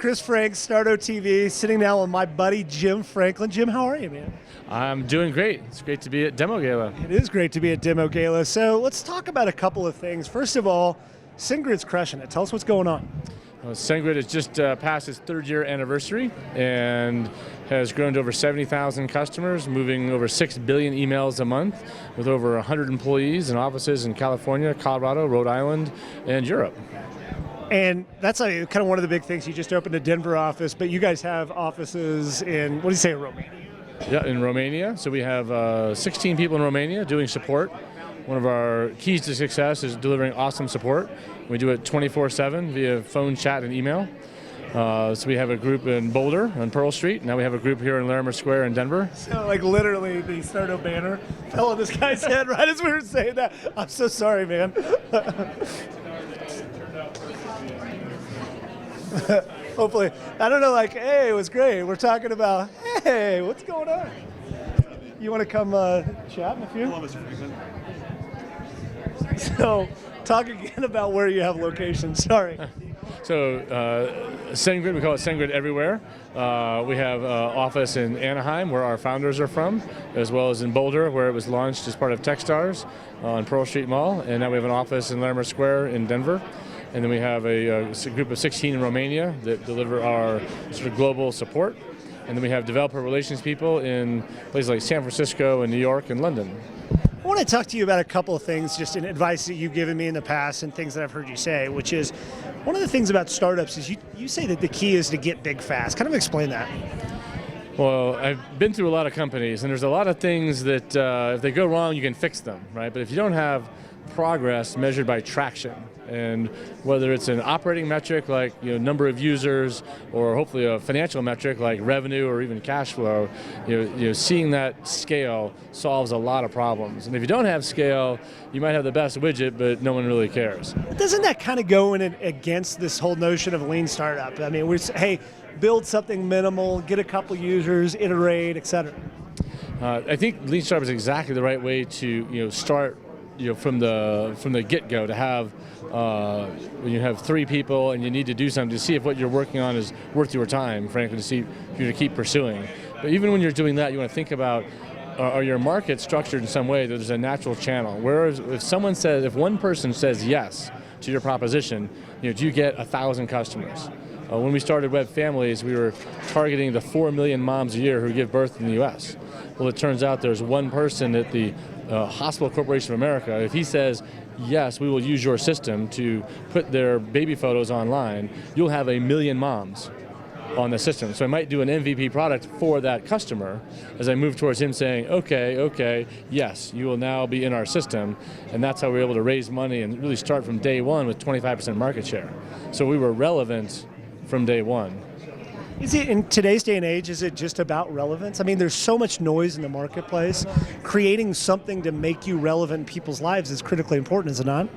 Chris Frank, Stardo TV, sitting now with my buddy Jim Franklin. Jim, how are you, man? I'm doing great. It's great to be at DemoGala. It is great to be at DemoGala. So let's talk about a couple of things. First of all, Sanguine's crushing it. Tell us what's going on. Sanguine has just passed its third-year anniversary and has grown to over 70,000 customers, moving over 6 billion emails a month, with over 100 employees and offices in California, Colorado, Rhode Island, and Europe. And that's kind of one of the big things. You just opened a Denver office, but you guys have offices in, what do you say, Romania? Yeah, in Romania. So we have 16 people in Romania doing support. One of our keys to success is delivering awesome support. We do it 24/7 via phone, chat, and email. So we have a group in Boulder on Pearl Street. Now we have a group here in Larimer Square in Denver. So like literally the Stardo banner fell on this guy's head right as we were saying that. I'm so sorry, man. Hopefully, I don't know, like, hey, it was great. We're talking about, hey, what's going on? You want to come chat in a few? Hello, Mr. Franklin. So, talk again about where you have locations. Sorry. So, Sanguine, we call it Sanguine everywhere. We have an office in Anaheim, where our founders are from, as well as in Boulder, where it was launched as part of Techstars on Pearl Street Mall. And now we have an office in Larimer Square in Denver. And then we have a group of 16 in Romania that deliver our sort of global support. And then we have developer relations people in places like San Francisco and New York and London. I want to talk to you about a couple of things, just in advice that you've given me in the past and things that I've heard you say, which is one of the things about startups is you say that the key is to get big fast. Kind of explain that. Well, I've been through a lot of companies, and there's a lot of things that if they go wrong, you can fix them, right? But if you don't have progress measured by traction, and whether it's an operating metric like number of users, or hopefully a financial metric like revenue or even cash flow, seeing that scale solves a lot of problems. And if you don't have scale, you might have the best widget, but no one really cares. Doesn't that kind of go in against this whole notion of lean startup? I mean, hey, build something minimal, get a couple users, iterate, etc. I think lean startup is exactly the right way to start. From the get-go, to have when you have 3 people and you need to do something, to see if what you're working on is worth your time, frankly, to see if you to keep pursuing. But even when you're doing that, you want to think about, are your markets structured in some way that there's a natural channel? Whereas if one person says yes to your proposition, do you get 1,000 customers? When we started Web Families, we were targeting the 4 million moms a year who give birth in the U.S. Well, it turns out there's one person at the Hospital Corporation of America. If he says, yes, we will use your system to put their baby photos online, you'll have 1 million moms on the system. So I might do an MVP product for that customer as I move towards him saying, okay, yes, you will now be in our system. And that's how we were able to raise money and really start from day one with 25% market share. So we were relevant from day one. Is it, in today's day and age, is it just about relevance? I mean, there's so much noise in the marketplace. Creating something to make you relevant in people's lives is critically important, is it not?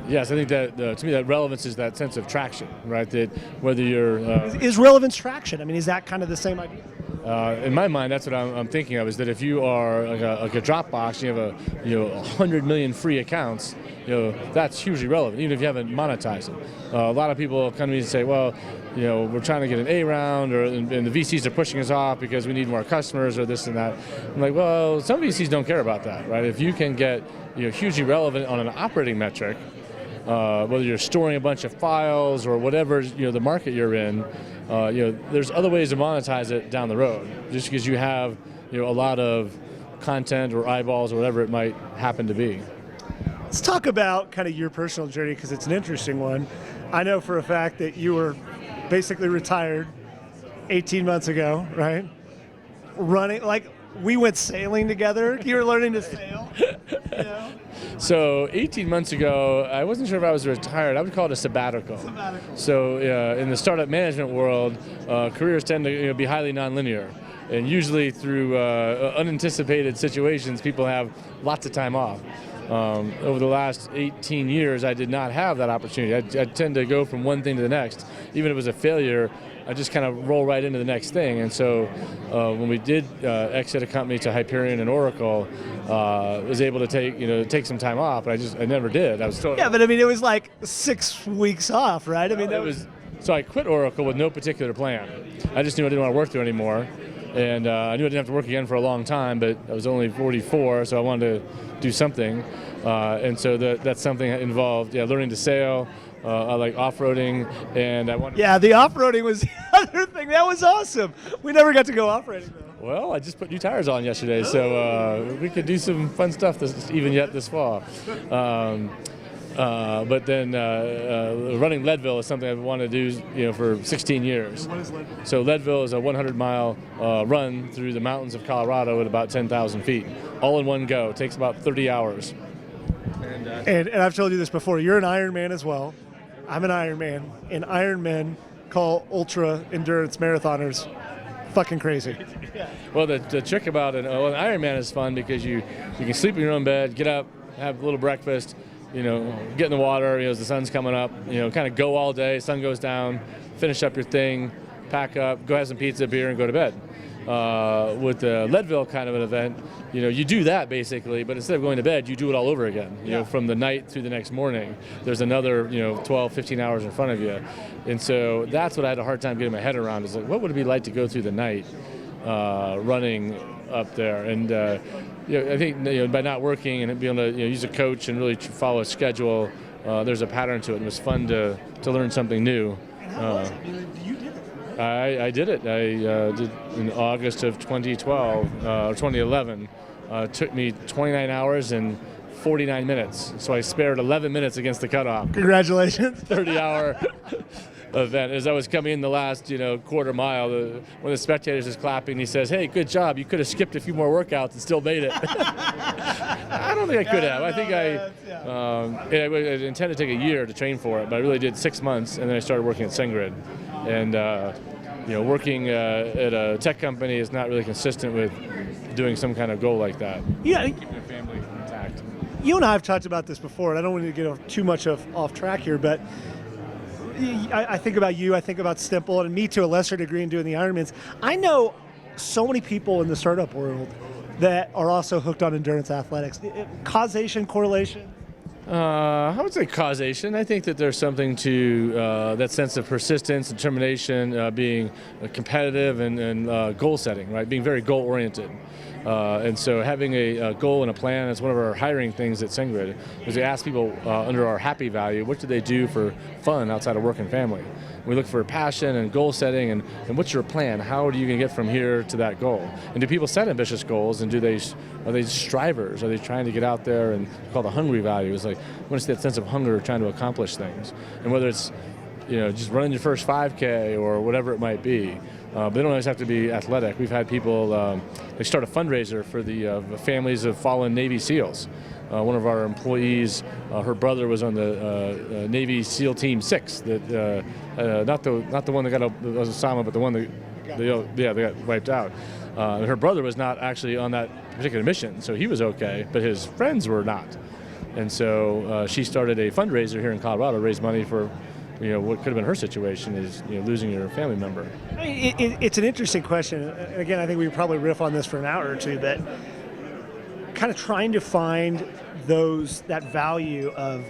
Yes, I think that to me that relevance is that sense of traction, right? That whether you're is relevance traction? I mean, is that kind of the same idea? In my mind, that's what I'm thinking of. Is that if you are like a Dropbox, you have 100 million free accounts, that's hugely relevant, even if you haven't monetized it. A lot of people come to me and say, well, we're trying to get an A round, and the VCs are pushing us off because we need more customers or this and that. I'm like, well, some VCs don't care about that, right? If you can get hugely relevant on an operating metric, whether you're storing a bunch of files or whatever the market you're in, there's other ways to monetize it down the road. Just because you have a lot of content or eyeballs or whatever it might happen to be. Let's talk about kind of your personal journey, because it's an interesting one. I know for a fact that you were basically retired 18 months ago, right? Running, like, we went sailing together. You were learning to sail. So 18 months ago, I wasn't sure if I was retired. I would call it a sabbatical. So in the startup management world, careers tend to be highly nonlinear. And usually through unanticipated situations, people have lots of time off. Over the last 18 years, I did not have that opportunity. I tend to go from one thing to the next. Even if it was a failure, I just kind of roll right into the next thing. And so when we did exit a company to Hyperion and Oracle, I was able to take some time off, but I never did. I was still yeah, but I mean, it was like 6 weeks off, right? I mean, that was So I quit Oracle with no particular plan. I just knew I didn't want to work there anymore. And I knew I didn't have to work again for a long time, but I was only 44, so I wanted to do something. And so that's something that involved learning to sail. I like off-roading, and I wanted. Yeah, the off-roading was the other thing. That was awesome. We never got to go off-roading though. Well, I just put new tires on yesterday, so we could do some fun stuff this fall. But then running Leadville is something I've wanted to do, for 16 years. What is Leadville? So Leadville is a 100-mile run through the mountains of Colorado at about 10,000 feet, all in one go. It takes about 30 hours. And I've told you this before. You're an Ironman as well. I'm an Ironman, and Ironmen call ultra endurance marathoners fucking crazy. Well, the trick about an Ironman is fun because you can sleep in your own bed, get up, have a little breakfast, get in the water, as the sun's coming up, kind of go all day, sun goes down, finish up your thing, pack up, go have some pizza, beer, and go to bed. With the Leadville kind of an event, you do that basically, but instead of going to bed, you do it all over again, from the night through the next morning. There's another, 12, 15 hours in front of you. And so that's what I had a hard time getting my head around, is like, what would it be like to go through the night running up there? And I think by not working and being able to use a coach and really follow a schedule, there's a pattern to it. And it was fun to learn something new. And how was it? You did it, right? I did it. I did in August of 2012 or 2011. It took me 29 hours and 49 minutes. So I spared 11 minutes against the cutoff. Congratulations. 30-hour event. As I was coming in the last, quarter mile, one of the spectators is clapping. He says, "Hey, good job. You could have skipped a few more workouts and still made it." I don't think I could have. I think I intended to take a year to train for it, but I really did 6 months, and then I started working at Sanguine. And working at a tech company is not really consistent with doing some kind of goal like that. Yeah. Keeping a family intact. You and I have talked about this before, and I don't want to get too much off track here, but I think about you, I think about Stimple, and me to a lesser degree in doing the Ironmans. I know so many people in the startup world that are also hooked on endurance athletics. Causation, correlation? I would say causation. I think that there's something to that sense of persistence, determination, being competitive, and goal setting, right? Being very goal oriented. And so having a goal and a plan is one of our hiring things at Sanguine, is we ask people under our happy value, what do they do for fun outside of work and family? We look for passion and goal setting, and what's your plan? How are you going to get from here to that goal? And do people set ambitious goals, and are they strivers? Are they trying to get out there and call the hungry value? It's like, I want to see that sense of hunger trying to accomplish things. And whether it's just running your first 5K or whatever it might be. But they don't always have to be athletic. We've had people they start a fundraiser for the families of fallen Navy SEALs. One of our employees, her brother was on the Navy SEAL Team 6. That not the one that got was Osama, but the one that they got wiped out. Her brother was not actually on that particular mission, so he was okay, but his friends were not. And so she started a fundraiser here in Colorado to raise money for what could have been her situation, is losing your family member. It's an interesting question. Again, I think we could probably riff on this for an hour or two, but kind of trying to find that value of,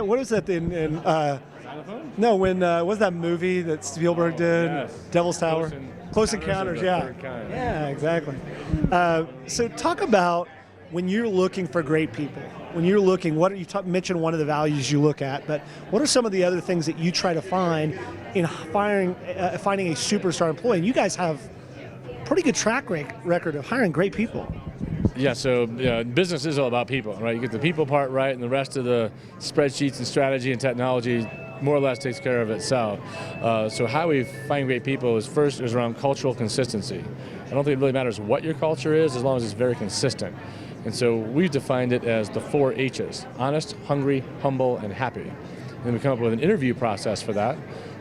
what is that in no, when was that movie that Spielberg did? Yes. Devil's Tower? Close Encounters, yeah. Yeah, exactly. So talk about when you're looking for great people. When you're looking, mentioned one of the values you look at, but what are some of the other things that you try to find in finding a superstar employee? And you guys have a pretty good track record of hiring great people. Yeah, so business is all about people, right? You get the people part right, and the rest of the spreadsheets and strategy and technology more or less takes care of itself. So how we find great people is around cultural consistency. I don't think it really matters what your culture is, as long as it's very consistent. And so we've defined it as the 4 H's: honest, hungry, humble, and happy. And we come up with an interview process for that.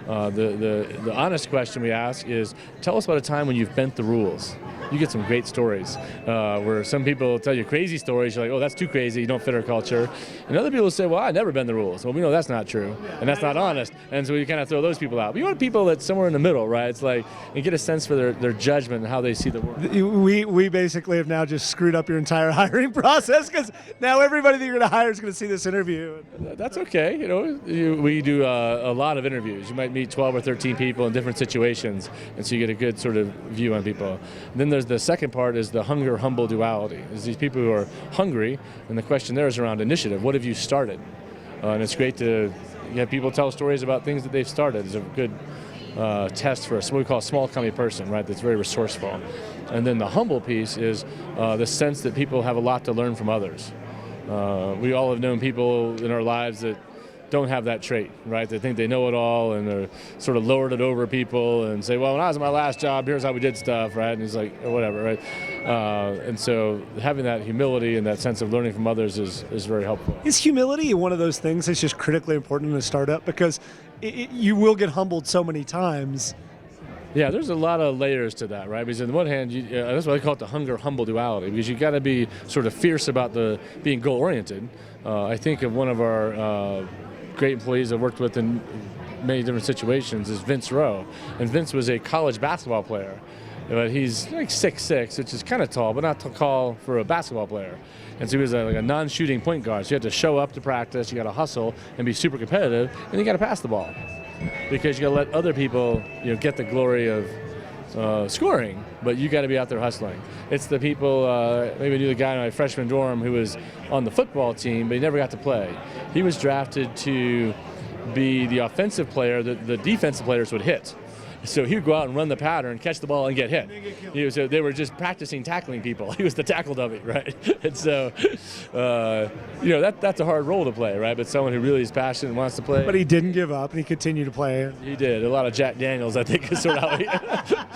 The honest question we ask is, tell us about a time when you've bent the rules. you get some great stories where some people tell you crazy stories. You're like, oh, that's too crazy. You don't fit our culture. And other people say, well, I never bend the rules. Well, we know that's not true, and that's not honest. And so you kind of throw those people out. But you want people that's somewhere in the middle, right? It's like you get a sense for their judgment and how they see the world. We basically have now just screwed up your entire hiring process, because now everybody that you're going to hire is going to see this interview. That's okay. We do a lot of interviews. You might meet 12 or 13 people in different situations, and so you get a good sort of view on people. And then there's the second part is the hunger humble duality. Is these people who are hungry, and the question there is around initiative. What have you started? And it's great to have people tell stories about things that they've started. It's a good test for what we call a small company person, right? That's very resourceful. And then the humble piece is the sense that people have a lot to learn from others. We all have known people in our lives that don't have that trait, right? They think they know it all, and they're sort of lord it over people and say, well, when I was at my last job, here's how we did stuff, right? And he's like, or whatever, right? And so having that humility and that sense of learning from others is very helpful. Is humility one of those things that's just critically important in a startup? Because you will get humbled so many times. Yeah, there's a lot of layers to that, right? Because on the one hand, that's why I call it the hunger humble duality, because you got to be sort of fierce about being goal oriented. I think of one of our great employees I've worked with in many different situations is Vince Rowe, and Vince was a college basketball player. But he's like 6'6", which is kind of tall, but not tall for a basketball player. And so he was like a non-shooting point guard. So you had to show up to practice, you got to hustle and be super competitive, and you got to pass the ball, because you got to let other people, get the glory of scoring, but you got to be out there hustling. It's the people, maybe I knew the guy in my freshman dorm who was on the football team, but he never got to play. He was drafted to be the offensive player that the defensive players would hit. So he would go out and run the pattern, catch the ball, and get hit. So they were just practicing tackling people. He was the tackle dummy, right? And so, that's a hard role to play, right? But someone who really is passionate and wants to play. But he didn't give up, and he continued to play. He did. A lot of Jack Daniels, I think, is sort of how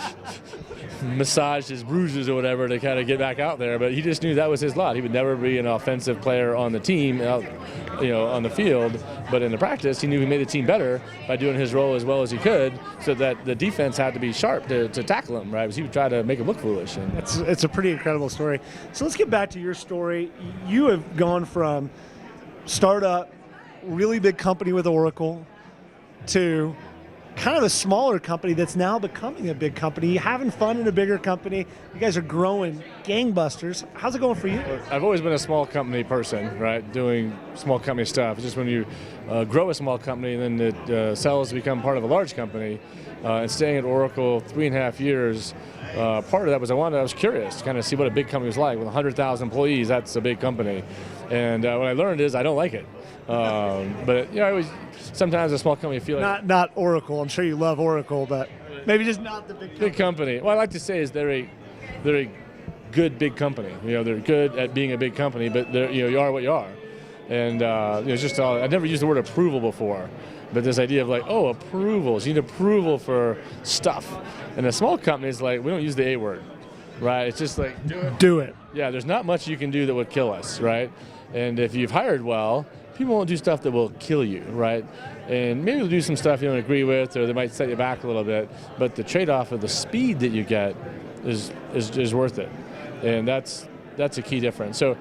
massaged his bruises or whatever to kind of get back out there. But he just knew that was his lot. He would never be an offensive player on the team, on the field. But in the practice, he knew he made the team better by doing his role as well as he could, so that the defense had to be sharp to tackle him, right? Because he would try to make him look foolish. And it's a pretty incredible story. So let's get back to your story. You have gone from startup, really big company with Oracle, to kind of a smaller company that's now becoming a big company. You're having fun in a bigger company. You guys are growing gangbusters. How's it going for you? I've always been a small company person, right? Doing small company stuff. It's just when you grow a small company and then it sells to become part of a large company. And staying at Oracle 3.5 years, part of that was I was curious to kind of see what a big company was like. With 100,000 employees, that's a big company. And what I learned is I don't like it. But I always, sometimes a small company feel like not Oracle. I'm sure you love Oracle, but maybe just not the big company. What I like to say is they're a good big company. They're good at being a big company, but you are what you are. And it's just I've never used the word approval before, but this idea of like, approvals. You need approval for stuff. And a small company is like, we don't use the A word, right? It's just like do it. Yeah, there's not much you can do that would kill us, right? And if you've hired well, people won't do stuff that will kill you, right? And maybe they'll do some stuff you don't agree with, or they might set you back a little bit. But the trade-off of the speed that you get is worth it, and that's a key difference. So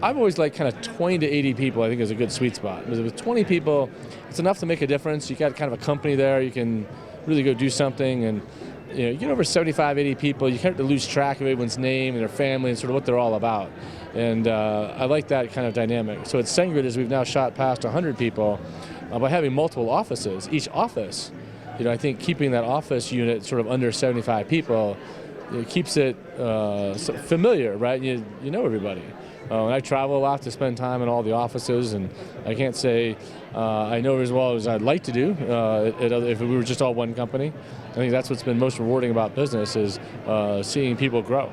I've always liked kind of 20 to 80 people. I think is a good sweet spot. Because with 20 people, it's enough to make a difference. You got kind of a company there. You can really go do something, and you get over 75, 80 people. You kind of lose track of everyone's name and their family and sort of what they're all about. And I like that kind of dynamic. So at Sanguine, as we've now shot past 100 people, by having multiple offices, each office, I think keeping that office unit sort of under 75 people, it keeps it familiar, right? You know everybody. I travel a lot to spend time in all the offices, and I can't say I know as well as I'd like to do if we were just all one company. I think that's what's been most rewarding about business is seeing people grow.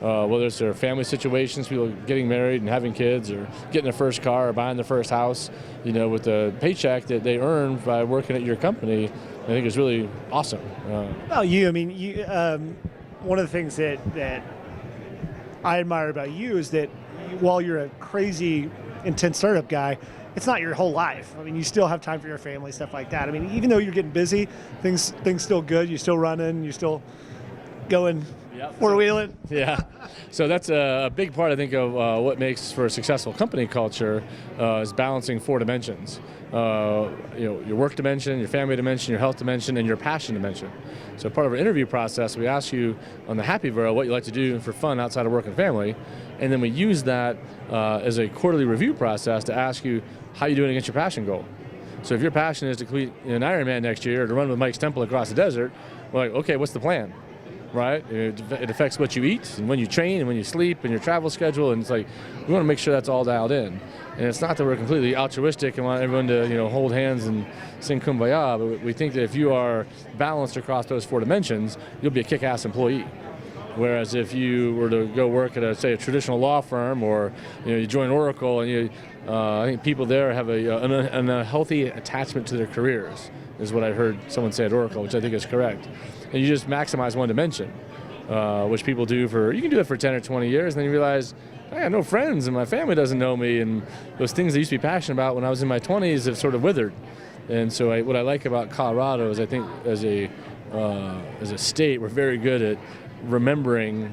Whether it's their family situations, people getting married and having kids, or getting their first car or buying their first house, with the paycheck that they earn by working at your company, I think is really awesome. One of the things that I admire about you is that while you're a crazy, intense startup guy, it's not your whole life. I mean, you still have time for your family, stuff like that. I mean, even though you're getting busy, things still good. You're still running. You're still going Four-wheeling. Yeah, so that's a big part, I think, of what makes for a successful company culture is balancing 4 dimensions. Your work dimension, your family dimension, your health dimension, and your passion dimension. So part of our interview process, we ask you on the Happy Bro what you like to do for fun outside of work and family, and then we use that as a quarterly review process to ask you how you're doing against your passion goal. So if your passion is to complete an Ironman next year or to run with Mike's Temple across the desert, we're like, okay, what's the plan? Right? It affects what you eat and when you train and when you sleep and your travel schedule, and it's like we want to make sure that's all dialed in. And it's not that we're completely altruistic and want everyone to hold hands and sing Kumbaya, but we think that if you are balanced across those 4 dimensions, you'll be a kick-ass employee. Whereas if you were to go work at a traditional law firm, or you join Oracle, and I think people there have a healthy attachment to their careers, is what I heard someone say at Oracle, which I think is correct. And you just maximize one dimension, which people do you can do it for 10 or 20 years, and then you realize, I got no friends and my family doesn't know me, and those things I used to be passionate about when I was in my 20s have sort of withered. And so what I like about Colorado is I think as a state, we're very good at remembering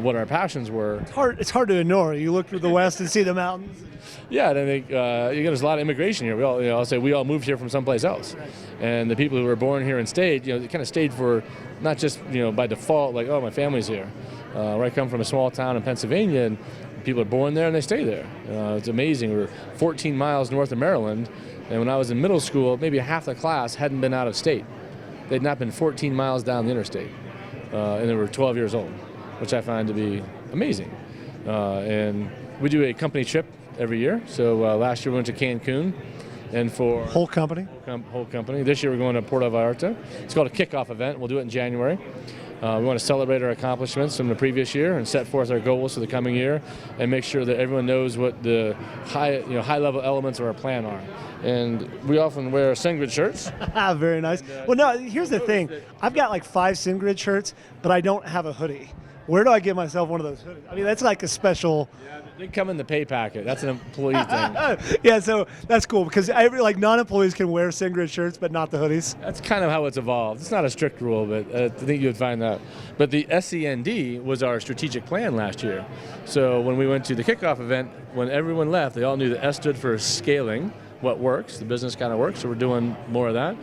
what our passions were. It's hard to ignore. You look to the west and see the mountains. Yeah, and I think there's a lot of immigration here. We all moved here from someplace else, and the people who were born here and stayed, they kind of stayed for not just by default, like, oh, my family's here. Where I come from, a small town in Pennsylvania, and people are born there and they stay there. It's amazing. We're 14 miles north of Maryland, and when I was in middle school, maybe half the class hadn't been out of state. They'd not been 14 miles down the interstate. And they were 12 years old, which I find to be amazing. And we do a company trip every year. So last year we went to Cancun, and for whole company. Whole company. This year we're going to Puerto Vallarta. It's called a kickoff event. We'll do it in January. We want to celebrate our accomplishments from the previous year and set forth our goals for the coming year, and make sure that everyone knows what the high-level elements of our plan are. And we often wear Sanguine shirts. Very nice. Well, no, here's the thing. I've got like 5 Sanguine shirts, but I don't have a hoodie. Where do I get myself one of those hoodies? I mean, that's like a special. Yeah, they come in the pay packet. That's an employee thing. Yeah, so that's cool because non-employees can wear Sanguine shirts, but not the hoodies. That's kind of how it's evolved. It's not a strict rule, but I think you would find that. But the SEND was our strategic plan last year. So when we went to the kickoff event, when everyone left, they all knew that S stood for scaling what works. The business kind of works, so we're doing more of that.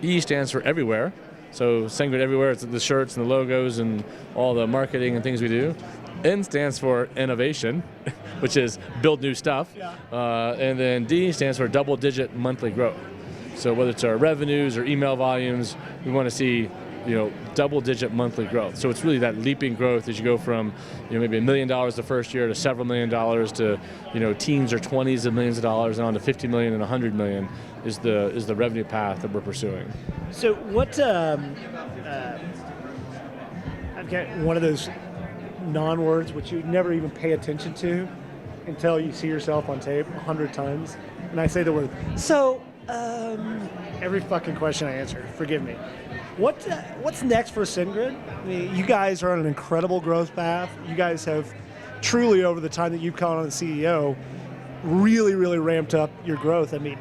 E stands for everywhere. So Sanguine everywhere, it's the shirts and the logos and all the marketing and things we do. N stands for innovation, which is build new stuff. Yeah. And then D stands for double-digit monthly growth. So whether it's our revenues or email volumes, we want to see double-digit monthly growth. So it's really that leaping growth as you go from maybe $1 million the first year to several $1 million to teens or 20s of millions of dollars, and on to 50 million and 100 million is the revenue path that we're pursuing. So what? I've got one of those non-words which you never even pay attention to until you see yourself on tape 100 times, and I say the word. So every fucking question I answer, forgive me. What's next for Sanguine? I mean, you guys are on an incredible growth path. You guys have truly, over the time that you've come on as CEO, really, really ramped up your growth. I mean,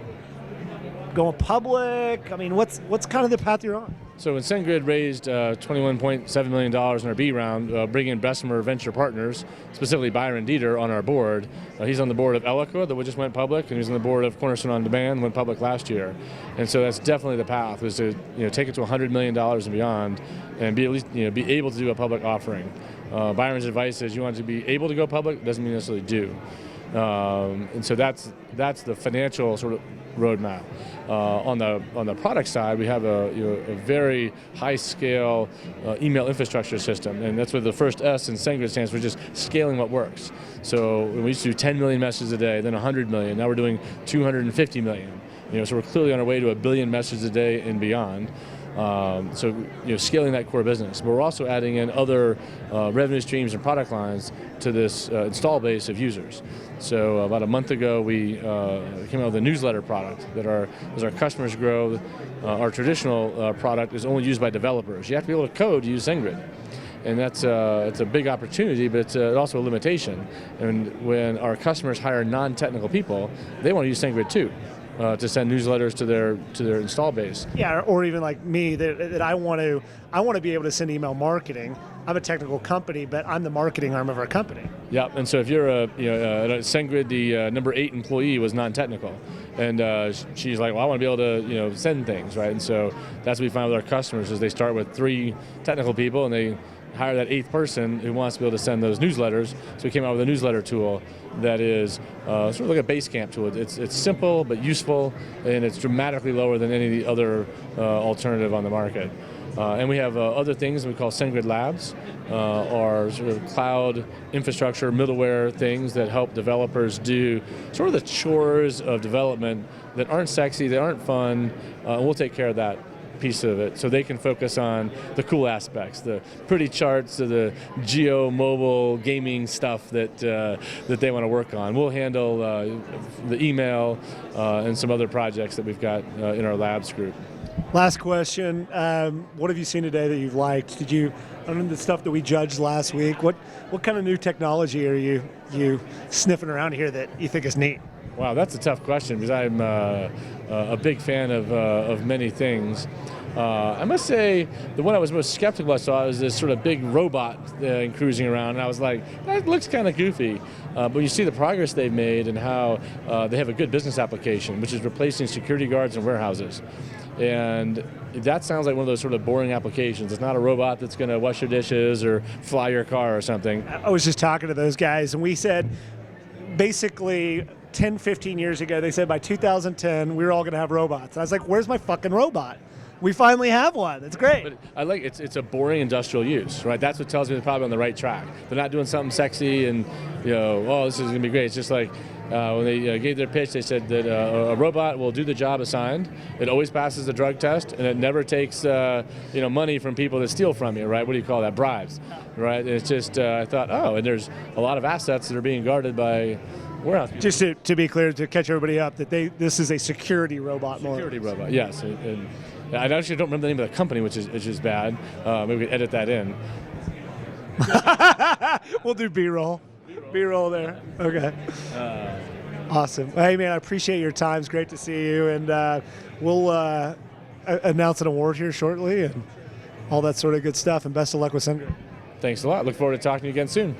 going public. I mean, what's kind of the path you're on? So when Sanguine raised $21.7 million in our B round, bringing in Bessemer Venture Partners, specifically Byron Dieter, on our board. He's on the board of Eloqua, that just went public, and he's on the board of Cornerstone On Demand, went public last year. And so that's definitely the path, was to take it to $100 million and beyond, and be at least be able to do a public offering. Byron's advice is you want to be able to go public, doesn't mean necessarily do. And so that's the financial sort of roadmap. On the product side, we have a very high-scale email infrastructure system, and that's what the first S in Sanguine stands for, just scaling what works. So we used to do 10 million messages a day, then 100 million. Now we're doing 250 million. So we're clearly on our way to 1 billion messages a day and beyond. So scaling that core business, but we're also adding in other revenue streams and product lines to this install base of users. So about a month ago, we came out with a newsletter product that as our customers grow, our traditional product is only used by developers. You have to be able to code to use Sanguine. And it's a big opportunity, but it's also a limitation. And when our customers hire non-technical people, they want to use Sanguine too. To send newsletters to their install base. Yeah, or even like me, that I want to be able to send email marketing, I'm a technical company, but I'm the marketing arm of our company. Yeah, and so if you're at Sanguine, the number 8 employee was non-technical, and she's like, well, I want to be able to send things, right? And so that's what we find with our customers is they start with 3 technical people, and they hire that 8th person who wants to be able to send those newsletters. So we came out with a newsletter tool that is sort of like a Basecamp tool. It's simple but useful, and it's dramatically lower than any of the other alternative on the market. And we have other things we call Sanguine Labs, or sort of cloud infrastructure, middleware things that help developers do sort of the chores of development that aren't sexy, they aren't fun, and we'll take care of that piece of it so they can focus on the cool aspects, the pretty charts, the geo-mobile gaming stuff that they want to work on. We'll handle the email and some other projects that we've got in our labs group. Last question. What have you seen today that you've liked? I don't know, the stuff that we judged last week, what kind of new technology are you sniffing around here that you think is neat? Wow, that's a tough question because I'm a big fan of many things. I must say, the one I was most skeptical I saw was this sort of big robot cruising around, and I was like, that looks kind of goofy. But you see the progress they've made and how they have a good business application, which is replacing security guards in warehouses. And that sounds like one of those sort of boring applications. It's not a robot that's going to wash your dishes or fly your car or something. I was just talking to those guys, and we said, basically, 10, 15 years ago, they said by 2010, we were all going to have robots. I was like, where's my fucking robot? We finally have one. It's great. But I like it's a boring industrial use, right? That's what tells me they're probably on the right track. They're not doing something sexy and, oh, this is going to be great. It's just like when they gave their pitch, they said that a robot will do the job assigned. It always passes the drug test, and it never takes money from people that steal from you, right? What do you call that? Bribes, right? And it's just I thought, oh, and there's a lot of assets that are being guarded by warehouse people. Just to be clear, to catch everybody up, that this is a security robot. Security robot, yes. And I actually don't remember the name of the company, which is bad. Maybe we could edit that in. We'll do B-roll. B-roll there. Okay. Awesome. Hey, man, I appreciate your time. It's great to see you. And we'll announce an award here shortly and all that sort of good stuff. And best of luck with Sanguine. Thanks a lot. Look forward to talking to you again soon.